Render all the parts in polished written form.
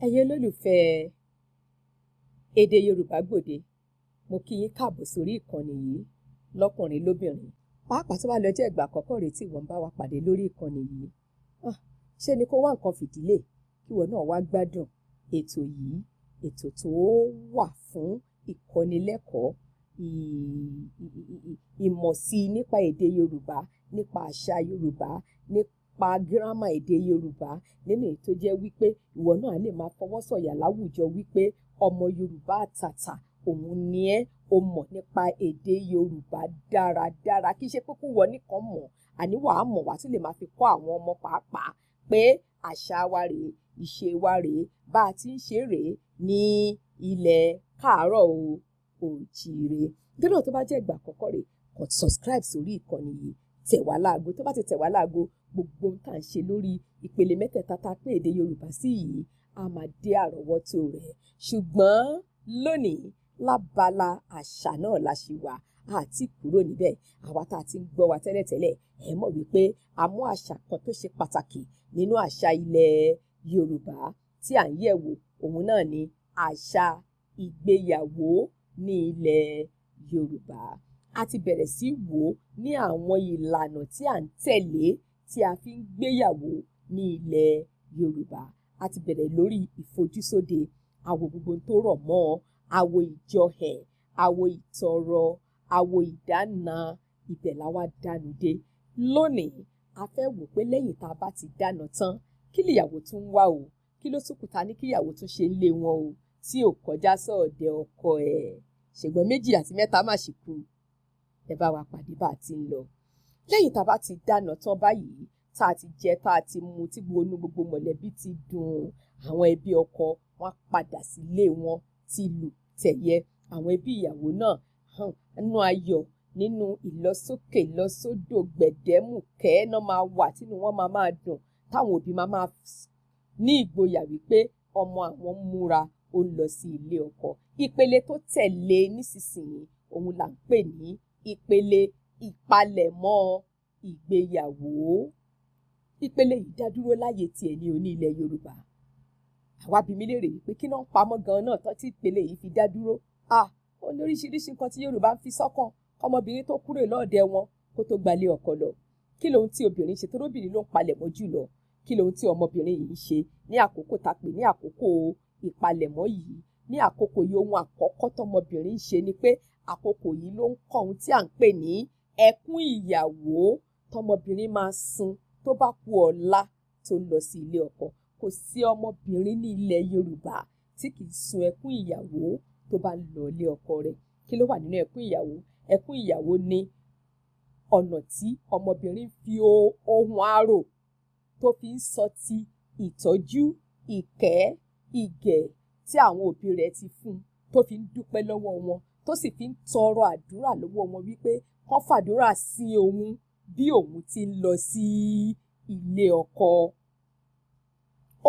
Ẹ̀yin olólùfẹ́ èdè Yorùbá Gbòde, mo kí yín káàbọ̀ sórí ìkànnì yìí lọ́kùnrin lóbìnrin. Pàápàá tó bá lọ jẹ́ ìgbà àkọ́kọ́ rèé tí ìwọ ń bá wa pàdé lórí ìkànnì yìí. Ṣé ni kó wá nǹkan fìdílé kí ìwọ náà wá gbádùn ètò yìí, ètò tó wà fún ìkọ́nilẹ́kọ̀ọ́, ìmọ̀ sí nípa èdè Yorùbá, nípa àṣà Yorùbá, nípa gírámà èdè Yorùbá, nínú èyí tó jẹ́ wípé ìwọ náà lè máa fọwọ́ sọ̀yà láwùjọ wípé ọmọ Yorùbá àtàtà òun ni ẹ́, o mọ̀ nípa èdè Yorùbá dáradára. Kì í ṣe pé kó wọ nìkan mọ̀, àní wàá mọ̀ wá tún lè máa fi kọ́ àwọn ọmọ pàápàá pé àṣà wa rèé, ìṣe wa rèé, bá a ti ń ṣe rèé ní ilẹ̀ káàárọ̀ oòjíire. Nítorí náà tó bá jẹ́ ìgbà àkọ́kọ́ rèé, kàn subscribe sórí ìkànnì yìí, tẹ̀ wá láago. Tó bá ti tẹ̀ wá láago, gbogbo ohun tá à ń ṣe lórí ìpele mẹ́tẹ̀ẹ̀ta tá a pé èdè Yorùbá sí yìí a máa dé àrọ́wọ́tó rẹ̀. Ṣùgbọ́n lónìí lábala àṣà náà la ṣì wà, àti kúrò níbẹ̀. Àwa tá a ti ń gbọ́ wa tẹ́lẹ̀tẹ́lẹ̀, ẹ mọ̀ wípé a mú àṣà kan tó ṣe pàtàkì nínú àṣà ilẹ̀ Yorùbá tí à ń yẹ̀ wò, òun náà ni àṣà ìgbéyàwó ní ilẹ̀ Yorùbá. A ti bẹ̀rẹ̀ sí wò ó ní àwọn ìlànà tí à ń tẹ̀lé tí a fi ń gbéyàwó ní ilẹ̀ Yorùbá. A ti bẹ̀rẹ̀ lórí ìfojúsóde, àwo gbogbo tó rọ̀ mọ́, àwo ìjọhẹ̀, àwo ìtọrọ, àwo ìdána, ibẹ̀ la wá dánu dé. Lónìí, a fẹ́ wò pé lẹ́yìn tá a bá ti dáná tán, kí nìyàwó tún wá o? Kí ló tún kù ta ní kíyàwó tún ṣe ń lé wọn o? Tí ò kọjá sọ́ọ̀dẹ̀ ọkọ ẹ̀. Ṣùgbọ́n 2 àti 3 má ṣì kù. Ẹ bá wa pàdé bá a ti ń lọ. Lẹ́yìn tá a bá ti dáná tán báyìí, tá a ti jẹ, tá a ti mu, tí gbogbo mọ̀lẹ́bí ti dùn, àwọn ẹbí ọkọ wọn padà sílé wọn tìlù tẹ̀yẹ. Àwọn ẹbí ìyàwó náà nínú ayọ̀, nínú ìlọsókè ìlọsódò gbẹ̀dẹ́mùkẹ́ náà máa wà, tínú wọn máa dùn, táwọn òbí máa ní ìgboyà wípé ọmọ àwọn múra ó lọ sí ilé ọkọ. Ìpele tó tẹ̀lé nísinsìnyí òun là ń pè ní ìpele ìpalẹ̀mọ́ ìgbéyàwó. Ìpele yìí dá dúró láyé tiẹ̀ ní oní ilẹ̀ Yorùbá. Àwa bi mí léèrè wípé kí náà ń pamọ́ gan-an náà tán tí ìpele yìí fi dá dúró. Ó ní oríṣiríṣi nǹkan tí Yorùbá ń fi sọ́kàn kọ́mọbìnrin tó kúrò lọ́ọ̀dẹ wọn kó tó gbalé ọkọ lọ. Kí lohun tí obìnrin ṣe? Torí obìnrin ló ń palẹ̀mọ́ jù lọ. Kí lohun tí ọmọbìnrin yìí ń ṣe ní àkókò tá a pè ní àkókò ìpalẹ̀mọ́ yìí? Ní àkókò yìí ohun àkọ́kọ́ tọmọbìnrin ń ṣe ni pé àkókò yìí ló ń kọ́ ohun tí à ń pè ní ẹkún ìyàwó tọmọbìnrin máa sun tó bá kù ọ̀la tó lọ sí ilé ọkọ. Kò sí ọmọbìnrin ní ilẹ̀ Yorùbá tí kì í sun ẹkún ìyàwó tó bá lọ ilé ọkọ rẹ̀. Kí ló wà nínú ẹkún ìyàwó? Ẹkún ìyàwó ni ọ̀nà tí ọmọbìnrin fi ohun àrò tó fi ń sọ ti ìtọ́jú, ìkẹ́, ìgẹ̀ tí àwọn òbí rẹ̀ ti fún, tó fi ń dúpẹ́ lọ́wọ́ wọn, tó sì fi ń tọrọ àdúrà lọ́wọ́ wọn wípé kán fàdúrà sí òun bí òun ti ń lọ sí ilé ọkọ.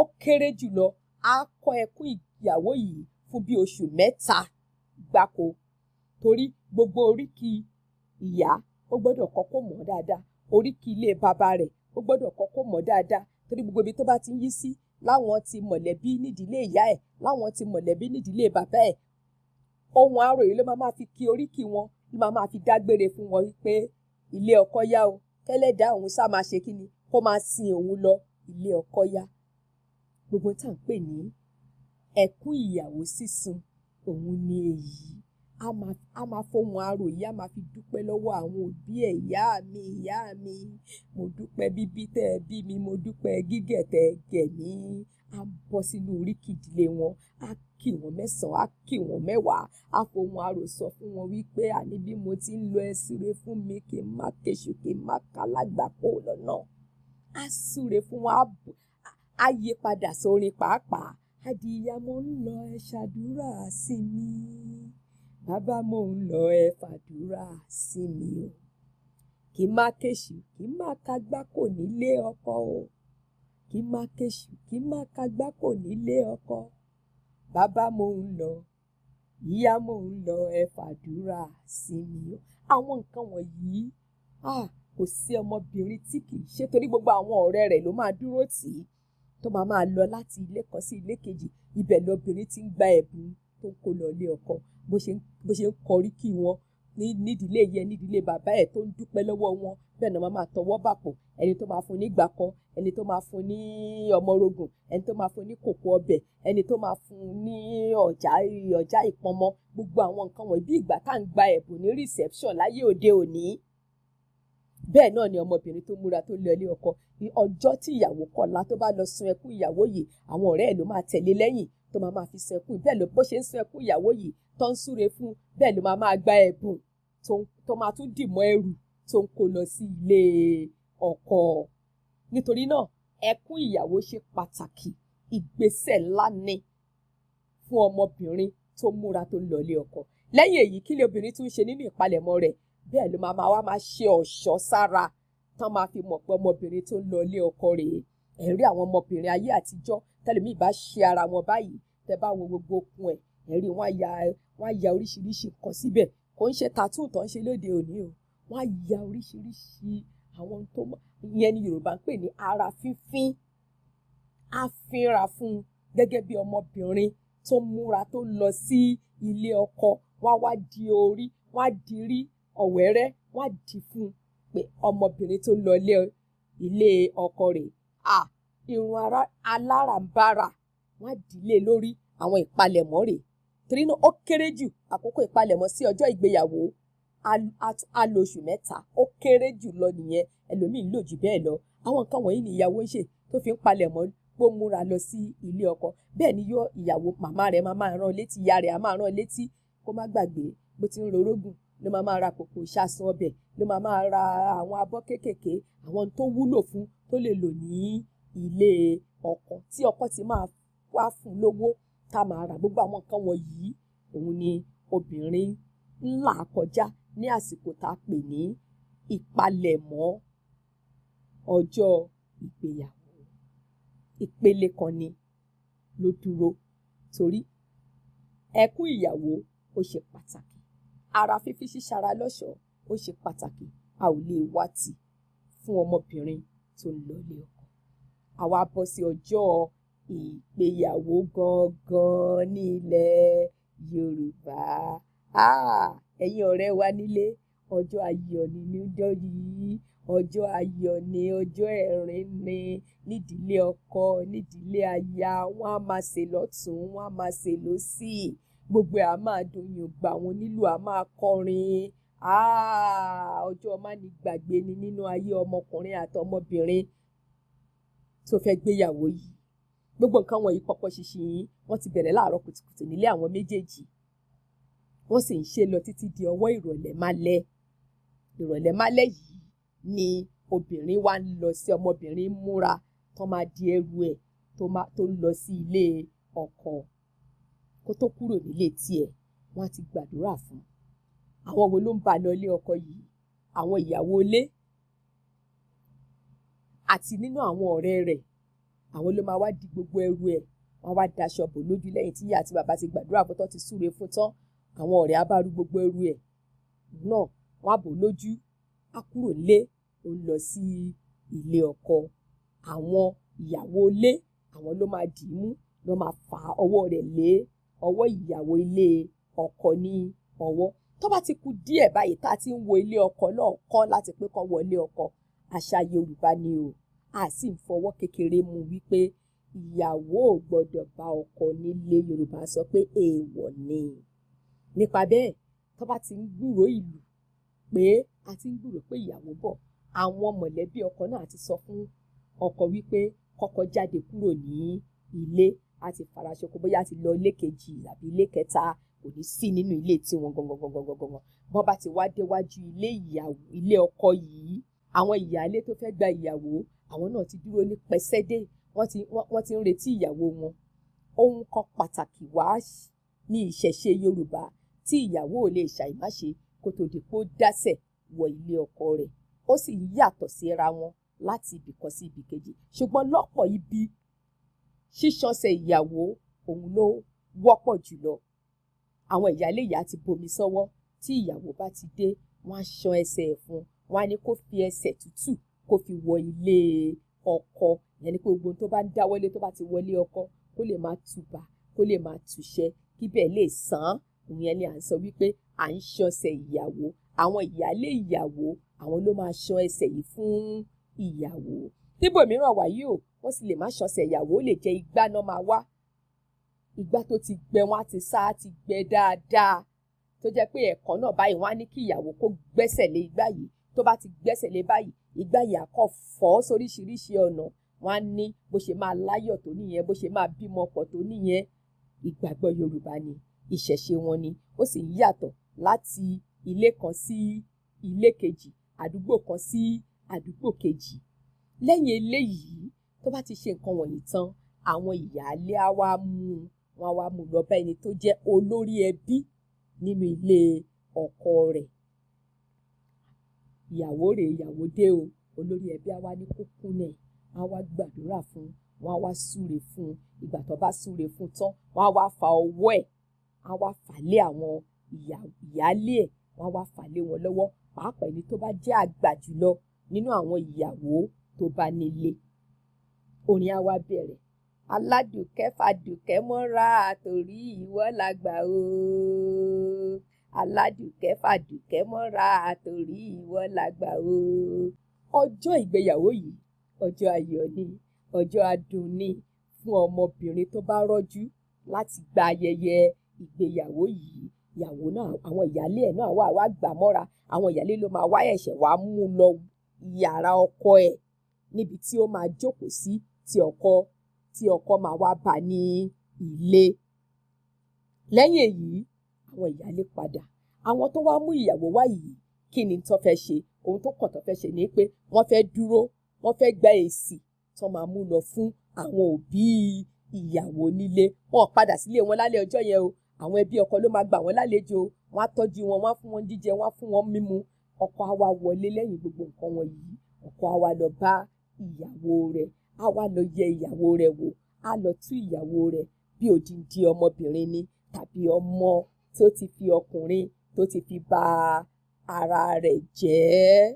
Ó kéré jùlọ, á kọ ẹkún ìyàwó yìí fún bí oṣù 3 gbáko. Torí gbogbo oríkì ìyá ó gbọ́dọ̀ kọ́kọ́ mọ̀ dáadáa, oríkì ilé bàbá rẹ̀ ó gbọ́dọ̀ kọ́kọ́ mọ̀ dáadáa. Torí gbogbo ibi tó bá ti ń yí sí, láwọn ti mọ̀lẹ́bí nídìílé ìyá ẹ̀, láwọn ti mọ̀lẹ́bí nídìílé bàbá ẹ̀. Ohun àrò yìí ló máa fi kí oríkì wọn, ló máa fi dágbére fún wọn wípé ilé ọkọ yá o, kẹ́lẹ́dà òun sá máa ṣe kíni, kó máa sin òun lọ ilé ọkọ yá. Gbogbo tá à ń pè ní ẹkún ìyàwó sísun, òun ni èyí. A máa fohùn àrò yìí, a máa fi dúpẹ́ lọ́wọ́ àwọn òbí ẹ̀. Ìyá mi, mo dúpẹ́ bíbí tẹ́ ẹ bí mi, mo dúpẹ́ gígẹ̀ tẹ́ ẹ gẹ̀ mí. A bọ́ sínú oríkì ìdílé wọn, a kí wọn 9, a kí wọn 10, a fohùn àrò sọ fún wọn wípé àní bí mo ti ń lọ ẹ súre fún mi, kí n má kéṣù, kí n má kálágbà kó lọ́nà. A súre fún wọn, a yí padà sórin pàápàá. Adìyá mo ń lọ ẹ ṣàdúrà sí mi, bàbá mo ń lọ ẹ fàdúrà sí mi o. Kí n má kéṣù, kí n má kágbá kò nílé ọkọ o. Kí n má kéṣù, kí n má kágbá kò nílé ọkọ. Bàbá mo ń lọ, ìyá mo ń lọ ẹ fàdúrà sí mi o. Àwọn nǹkan wọ̀nyí, kò sí ọmọbìnrin tí kì í ṣe, torí gbogbo àwọn ọ̀rẹ́ rẹ̀ ló máa dúró tì í. tó máa lọ láti ilé kan sí ilé kejì. Ibẹ̀ lobìnrin ti ń gba ẹ̀bùn tó ń kó lọ ilé ọkọ, bó ṣe ń kọrí kí wọn nídìílé yẹn, nídìílé bàbá ẹ̀ tó ń dúpẹ́ lọ́wọ́ wọn. Bẹ́ẹ̀ náà máa tọwọ́ bàpò, ẹni tó máa fún ní gbákọ, ẹni tó máa fún ní ọmọrogùn, ẹni tó máa fún ní kòkó ọbẹ̀, ẹni tó máa fún ní ọjà ìpọnmọ. Gbogbo àwọn nǹkan wọ̀nyí bí ìgbà tá à ń gba ẹ̀bùn ní reception láyé òde òní. Bẹ́ẹ̀ náà ni ọmọbìnrin tó múra tó lọ ilé ọkọ, ọjọ́ tí ìyàwó kọlá tó bá lọ sun ẹkún ìyàwó yìí, àwọn ọ̀rẹ́ ẹ̀ ló máa tẹ̀lé lẹ́yìn tó máa fi sun ẹkún. Bẹ́ẹ̀ ló bó ṣe ń sun ẹkún ìyàwó yìí tó ń súre fún, bẹ́ẹ̀ ló máa gba ẹ̀bùn tó máa tún dìmọ́ ẹrù tó ń kó lọ sí ilé ọkọ. Nítorí náà ẹkún ìyàwó ṣe pàtàkì, ìgbésẹ̀ ńlá ni fún ọmọbìnrin tó múra tó lọ ilé ọkọ. Lẹ́yìn èyí kí ni obìnrin tún ṣe nínú ìpalẹ̀mọ́ rẹ̀? Bẹ́ẹ̀ ló máa ṣe ọ̀ṣọ́ sára tán máa fi mọ̀ pé ọmọbìnrin tó ń lọ ilé ọkọ rèé. Ẹ rí àwọn ọmọbìnrin ayé àtijọ́ tẹ́lẹ̀mí bá ṣe ara wọn báyìí, tẹ́ bá wo gbogbo okun ẹ̀, ẹ rí wọ́n á ya oríṣiríṣi nǹkan síbẹ̀. Kò ń ṣe tattoo tó ń ṣe lóde òní o, wọ́n á ya oríṣiríṣi àwọn tó ìyẹn ni Yorùbá ń pè ní ara fínfín. Á fínra fún un gẹ́gẹ́ bí ọmọbìnrin tó múra tó lọ sí ilé ọkọ. Wọ́n á wá di orí, wọ́n á di rí ọ̀wẹ́rẹ́, wọ́n á di fún un pé ọmọbìnrin tó lọ ilé ọkọ rẹ̀. Irun aláràǹbarà wọ́n á dìlé lórí. Àwọn ìpalẹ̀mọ́ rẹ̀. Torí náà ó kéré jù àkókò ìpalẹ̀mọ́ sí ọjọ́ ìgbéyàwó á lo oṣù 3. Ó kéré jù lọ nìyẹn, ẹlòmíì ń lò jù bẹ́ẹ̀ lọ. Àwọn nǹkan wọ̀nyí ni ìyàwó ń ṣe tó fi ń palẹ̀mọ́ pé ó múra lọ sí ilé ọkọ. Bẹ́ẹ̀ ni ìyàwó màmá rẹ̀ máa rán létí, ìyá rẹ̀ á máa rán létí kó má gbàgbé bó ti ń rorógùn ló máa ra kòkò ìṣàsùn ọbẹ̀, ló máa ra àwọn abọ́ kéékèèké, àwọn tó wúlò fún tó lè lò ní ilé ọkọ tí ọkọ ti máa wá fún lówó tá máa ra. Gbogbo àwọn nǹkan wọ̀nyí òun ni obìnrin ń là kọjá ní àsìkò tá a pè ní ìpalẹ̀mọ́ ọjọ́ ìgbéyàwó. Ìpele kan ni ló dúró torí ẹkún ìyàwó ó ṣe pàtàkì. Ara fífi ṣíṣara lọ́ṣọ̀ọ́ ó ṣe pàtàkì. A ò lè wá tì fún ọmọbìnrin tó ń lọ ilé ọkọ. Àwa bọ́ sí ọjọ́ ìgbéyàwó gangan ní ilẹ̀ Yorùbá. Ẹ̀yin ọ̀rẹ́ wa nílé, ọjọ́ ayọ̀ ni níjọ́ yìí. Ọjọ́ ayọ̀ ni, ọjọ́ ẹ̀rín ni nídìílé ọkọ, nídìílé aya. Wọ́n á máa ṣe lọ́tùn, wọ́n á máa ṣe lósì. Gbogbo ẹ̀ á máa dùn yùngbà, àwọn onílù á máa kọrin. Ọjọ́ má ní gbàgbé ni nínú ayé ọmọkùnrin àti ọmọbìnrin tó fẹ́ gbéyàwó yìí. Gbogbo nǹkan wọ̀nyí pọ̀pọ̀ ṣìnṣìn yìí wọ́n ti bẹ̀rẹ̀ láàárọ̀ kùtùkùtù nílé àwọn méjèèjì. Wọ́n sì ń ṣe lọ títí di ọwọ́ ìrọ̀lẹ́ málẹ́. Ìrọ̀lẹ́ málẹ́ yìí ni obìnrin wá ń lọ sí ọmọbìnrin múra tó máa di ẹrù ẹ̀ tó ń lọ sí ilé ọkọ. Kó tó kúrò nílé tiẹ̀, wọ́n á ti gbàdúrà fún un. Àwọn wo ló ń bá lọ ilé ọkọ yìí? Àwọn ìyàwó ilé àti nínú àwọn ọ̀rẹ́ rẹ̀. Àwọn ló máa wá di gbogbo ẹrù ẹ̀, wọ́n wá daṣọ bò lójú lẹ́yìn tí ìyá àti bàbá ti gbàdúrà fún tán ti súre fún tán. Àwọn ọ̀rẹ́ á bá rú gbogbo ẹrù ẹ̀ náà, wọ́n á bò lójú, á kúrò nílé, ó ń lọ sí ilé ọkọ. Àwọn ìyàwó ilé, àwọn ló máa dì í mú, ló máa fa ọwọ́ rẹ̀ lé ọwọ́ ìyàwó ilé ọkọ ní ọwọ́. Tó bá ti kù díẹ̀ báyìí tá a ti ń wo ilé ọkọ náà kán láti pé kán wọlé ọkọ, àṣà Yorùbá ni o. A sì ń fọwọ́ kékeré mú wípé ìyàwó ò gbọdọ̀ bá ọkọ nílé. Yorùbá sọ pé èèwọ̀ ni. Nípa bẹ́ẹ̀, tó bá ti ń gbúròó ìlú pé a ti ń gbúròó pé ìyàwó bọ̀, àwọn mọ̀lẹ́bí ọkọ náà ti sọ fún ọkọ wípé kọ́kọ́ jáde kúrò ní ilé, a ti faraṣoko bóyá ti lọ ilé kejì àbí ilé kẹta, kò ní sí nínú ilé tiwọn gangan. Bọ́n bá ti wá déwájú ilé ọkọ yìí, àwọn ìyálé tó fẹ́ gba ìyàwó, àwọn náà ti dúró ní pẹ́sẹ́dé, wọ́n ti ń retí ìyàwó wọn. Ohun kan pàtàkì wá ní ìṣẹ̀ṣe Yorùbá tí ìyàwó ò lè ṣàìmáṣe kó tó di pé ó dásẹ̀ wọ ilé ọkọ rẹ̀. Ó sì ń yàtọ̀ síra wọn láti ibì kan sí ibì kejì. Ṣùgbọ́n lọ́pọ̀ ibi, ṣíṣanṣẹ̀ ìyàwó òun ló wọ́pọ̀ jùlọ. Àwọn ìyálé ìyá ti bomi sọ́wọ́, tí ìyàwó bá ti dé, wọ́n á ṣan ẹsẹ̀ ẹ̀ fún un, wọ́n á ní kó fi ẹsẹ̀ tútù kó fi wọ ilé ọkọ. ìyẹn ni pé gbogbo tó bá ń dáwọ́lé tó bá ti wọlé ọkọ kó lè máa tùbà kó lè máa tùṣẹ kí bẹ́ẹ̀ lè sàn. ìyẹn ni à ń sọ wípé à ń ṣọṣẹ ìyàwó. àwọn ìyálé ìyàwó àwọn ló máa ṣan ẹsẹ̀ yìí fún ìyàwó. níbòmíràn wàyí o wọ́n sì lè má ṣọṣẹ ìyàwó, ó lè jẹ́ igbá náà máa wá. igbá tó ti gbẹ wọn á ti sá á ti gbẹ dáadáa tó jẹ́ pé ẹ̀kan náà báyìí wọ́n á ní kí ìyàwó kó gbẹ́sẹ̀ lé igbá yìí. tó bá ti gbẹ́sẹ̀ lé báyìí igbá yìí á kọ́ fọ́ sóríṣiríṣi ọ̀nà. wọ́n á ní bó ṣe máa láyọ̀ tó nìyẹn, bó ṣe máa bímọ pọ̀ tó nìyẹn. ìgbàgbọ́ Yorùbá ni, ìṣẹ̀ṣe wọn ni, ó sì ń yàtọ̀ láti ilé kan sí ilé kejì, àdúgbò kan sí àdúgbò kejì. lẹ́yìn eléyìí tó bá ti ṣe nǹkan wọ̀nyí tán, àwọn ìyáálé á wá mú lọ bá ẹni tó jẹ́ olórí ẹbí nínú ilé ọkọ rẹ̀. ìyàwó rẹ̀ ìyàwó dé o, olórí ẹbí á wá ní kó kúnlẹ̀, á wá gbàdúrà fún un, wọ́n á wá súre fún un. ìgbà tó bá súre fún un tán wọ́n á wá fa ọwọ́ ẹ̀, á wá fà lé àwọn ìyáálé ẹ̀, wọ́n á wá fà lé wọn lọ́wọ́, pàápàá ẹni tó bá jẹ́ àgbà jùlọ nínú àwọn ìyàwó tó bá nílé. orin á wá bẹ̀rẹ̀. aládùkẹ́ fàdùkẹ́ mọ́ra torí ìwọ làgbà o. aládùkẹ́ fàdùkẹ́ mọ́ra torí ìwọ làgbà o. ọjọ́ ìgbéyàwó yìí ọjọ́ ayọ̀ ni, ọjọ́ adùn ni fún ọmọbìnrin tó bá rọ́jú láti gba ayẹyẹ ìgbéyàwó yìí. ìyàwó náà, àwọn ìyálé ẹ̀ náà wá gbà mọ́ra. àwọn ìyálé ló máa wá ẹ̀ṣẹ̀ wá mú lọ yàrá ọkọ ẹ̀ níbi tí ó máa jókòó sí tí ọkọ máa wá bá ní ilé. lẹ́yìn èyí àwọn ìyálé padà. àwọn tó wá mú ìyàwó wá yìí kí ni tó fẹ́ ṣe? ohun tó kàn tó fẹ́ ṣe ni pé wọ́n fẹ́ dúró, wọ́n fẹ́ gba èsì tó máa mú lọ fún àwọn òbí ìyàwó nílé. wọn padà sílé wọn lálẹ́ ọjọ́ yẹn o. àwọn ẹbí ọkọ ló máa gbà wọ́n lálejò, wọ́n á tọ́jú wọn, wọ́n á fún wọn jíjẹ, wọ́n á fún wọn mímu. ọkọ á wá wọlé lẹ́yìn gbogbo nǹkan wọn yìí. ọkọ á wá lọ bá ìyàwó rẹ̀, á wá lọ yẹ ìyàwó rẹ̀ wò, á lọ tú ìyàwó rẹ̀ bí odindi ọmọbìnrin ni tàbí ọmọ tó ti fi ọkùnrin tó ti fi bà ara rẹ̀ jẹ́.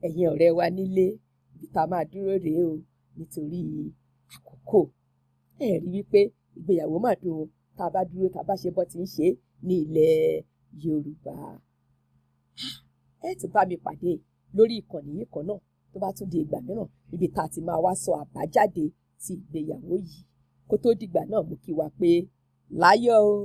ẹ̀yin ọ̀rẹ́ wa nílé, ibi tá a máa dúró rèé o nítorí àkókò. ẹ rí wípé ìgbéyàwó mà dùn o tá a bá dúró tá a bá ṣe bọ́ ti ń ṣe ní ilẹ̀ Yorùbá. ẹ tún bá mi pàdé lórí ìkànnì yìí kan náà tó bá tún di ìgbà mìíràn níbi tá a ti máa wá sọ àbájáde ti ìgbéyàwó yìí. kó tó dìgbà náà mo kí wa pé láyọ̀ o.